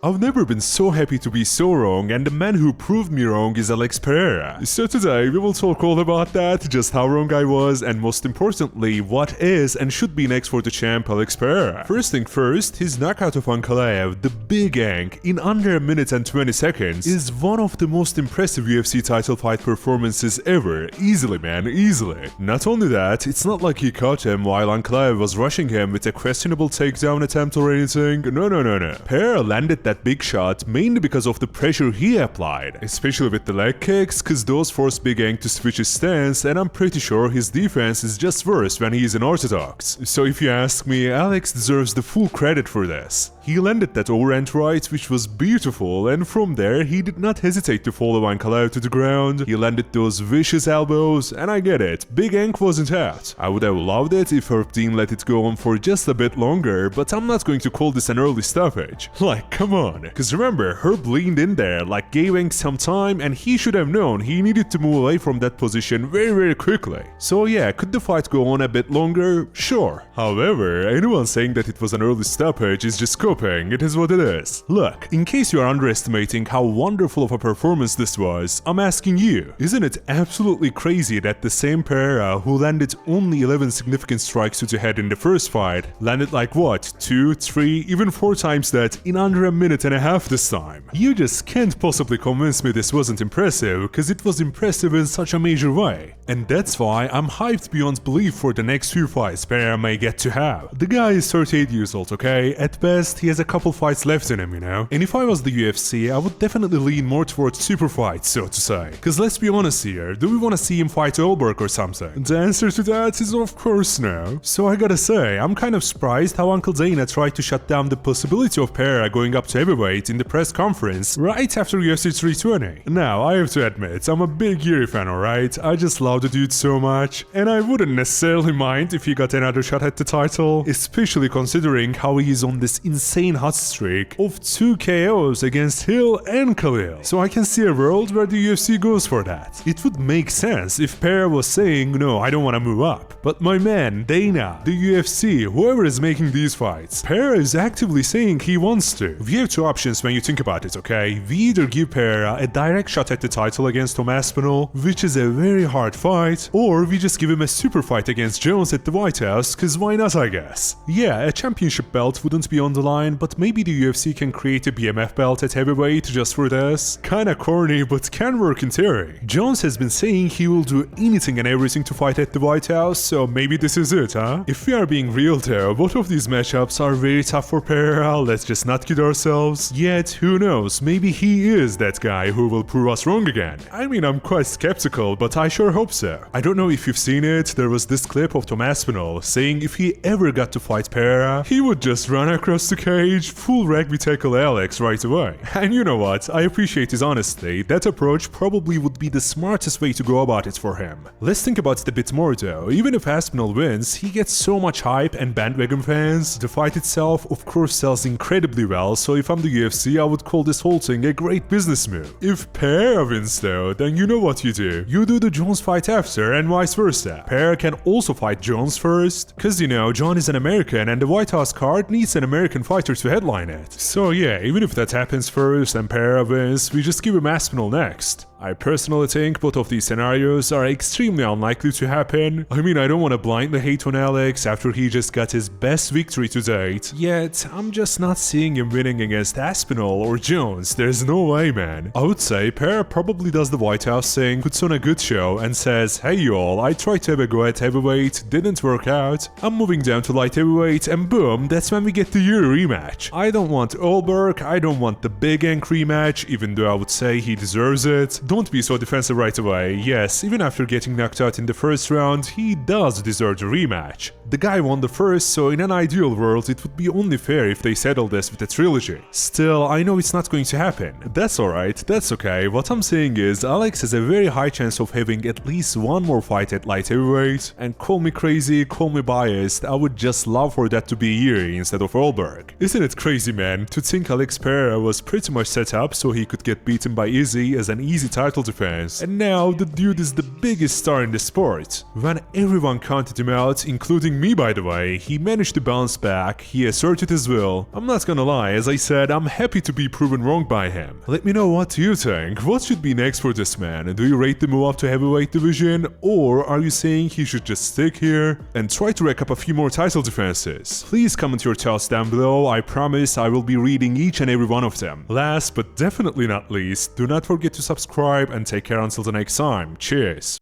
I've never been so happy to be so wrong, and the man who proved me wrong is Alex Pereira. So today we will talk all about that, just how wrong I was, and most importantly, what is and should be next for the champ Alex Pereira. First thing first, his knockout of Ankalaev, the Big Ank, in under a minute and 20 seconds, is one of the most impressive UFC title fight performances ever. Easily, man, easily. Not only that, it's not like he caught him while Ankalaev was rushing him with a questionable takedown attempt or anything. No. Pereira landed that big shot mainly because of the pressure he applied, especially with the leg kicks, cause those forced Big Ank to switch his stance, and I'm pretty sure his defense is just worse when he's unorthodox. So if you ask me, Alex deserves the full credit for this. He landed that overhand right, which was beautiful, and from there he did not hesitate to follow Ankalaev to the ground. He landed those vicious elbows, and I get it, Big Ank wasn't out. I would have loved it if Herb Dean let it go on for just a bit longer, but I'm not going to call this an early stoppage. Like, come on. Cause remember, Herb leaned in there, like gave Ank some time, and he should have known he needed to move away from that position very quickly. So yeah, could the fight go on a bit longer? Sure. However, anyone saying that it was an early stoppage is just copying. It is what it is. Look, in case you are underestimating how wonderful of a performance this was, I'm asking you, isn't it absolutely crazy that the same Pereira who landed only 11 significant strikes to the head in the first fight, landed like what, 2, 3, even 4 times that in under a minute and a half this time? You just can't possibly convince me this wasn't impressive, because it was impressive in such a major way. And that's why I'm hyped beyond belief for the next few fights Pereira may get to have. The guy is 38 years old, okay? At best, he has a couple fights left in him, you know? And if I was the UFC, I would definitely lean more towards super fights, so to say. Cause let's be honest here, do we want to see him fight Olberg or something? The answer to that is of course no. So I gotta say, I'm kind of surprised how Uncle Dana tried to shut down the possibility of Pereira going up to heavyweight in the press conference right after UFC 320. Now, I have to admit, I'm a big Yuri fan, alright? I just love the dude so much, and I wouldn't necessarily mind if he got another shot at the title, especially considering how he is on this insane hot streak of 2 KOs against Hill and Khalil. So I can see a world where the UFC goes for that. It would make sense if Pereira was saying, no, I don't want to move up. But my man, Dana, the UFC, whoever is making these fights, Pereira is actively saying he wants to. We have two options when you think about it, okay? We either give Pereira a direct shot at the title against Tom Aspinall, which is a very hard fight, or we just give him a super fight against Jones at the White House, cause why not, I guess? Yeah, a championship belt wouldn't be on the line, but maybe the UFC can create a BMF belt at heavyweight just for this. Kinda corny, but can work in theory. Jones has been saying he will do anything and everything to fight at the White House, so maybe this is it, huh? If we are being real though, both of these matchups are very tough for Pereira, let's just not kid ourselves. Yet, who knows, maybe he is that guy who will prove us wrong again. I mean, I'm quite skeptical, but I sure hope so. I don't know if you've seen it, there was this clip of Tom Aspinall saying if he ever got to fight Pereira, he would just run across the cage, full rugby tackle Alex right away. And you know what, I appreciate his honesty, that approach probably would be the smartest way to go about it for him. Let's think about it a bit more though, even if Aspinall wins, he gets so much hype and bandwagon fans. The fight itself of course sells incredibly well, so if I'm the UFC I would call this whole thing a great business move. If Pereira wins though, then you know what you do. You do the Jones fight after and vice versa. Pereira can also fight Jones first, cause you know, John is an American and the White House card needs an American fighter to headline it. So yeah, even if that happens first and Pereira wins, we just give him Aspinall next. I personally think both of these scenarios are extremely unlikely to happen. I mean, I don't want to blindly hate on Alex after he just got his best victory to date, yet I'm just not seeing him winning against Aspinall or Jones, there's no way, man. I would say Pereira probably does the White House thing, puts on a good show and says, hey y'all, I tried to have a go at heavyweight, didn't work out, I'm moving down to light heavyweight, and boom, that's when we get the Yuri rematch. I don't want Olberg, I don't want the Big Ank rematch, even though I would say he deserves it. Don't be so defensive right away. Yes, even after getting knocked out in the first round, he does deserve the rematch. The guy won the first, so in an ideal world it would be only fair if they settle this with a trilogy. Still, I know it's not going to happen. That's alright, that's okay. What I'm saying is, Alex has a very high chance of having at least one more fight at light heavyweight, and call me crazy, call me biased, I would just love for that to be Yuri instead of Olberg. Isn't it crazy, man, to think Alex Pereira was pretty much set up so he could get beaten by Izzy as an easy title defense, and now the dude is the biggest star in the sport. When everyone counted him out, including beating me, by the way. He managed to bounce back, he asserted his will. I'm not gonna lie, as I said, I'm happy to be proven wrong by him. Let me know what you think. What should be next for this man? Do you rate the move up to heavyweight division, or are you saying he should just stick here and try to rack up a few more title defenses? Please comment your thoughts down below. I promise I will be reading each and every one of them. Last but definitely not least, do not forget to subscribe and take care until the next time. Cheers!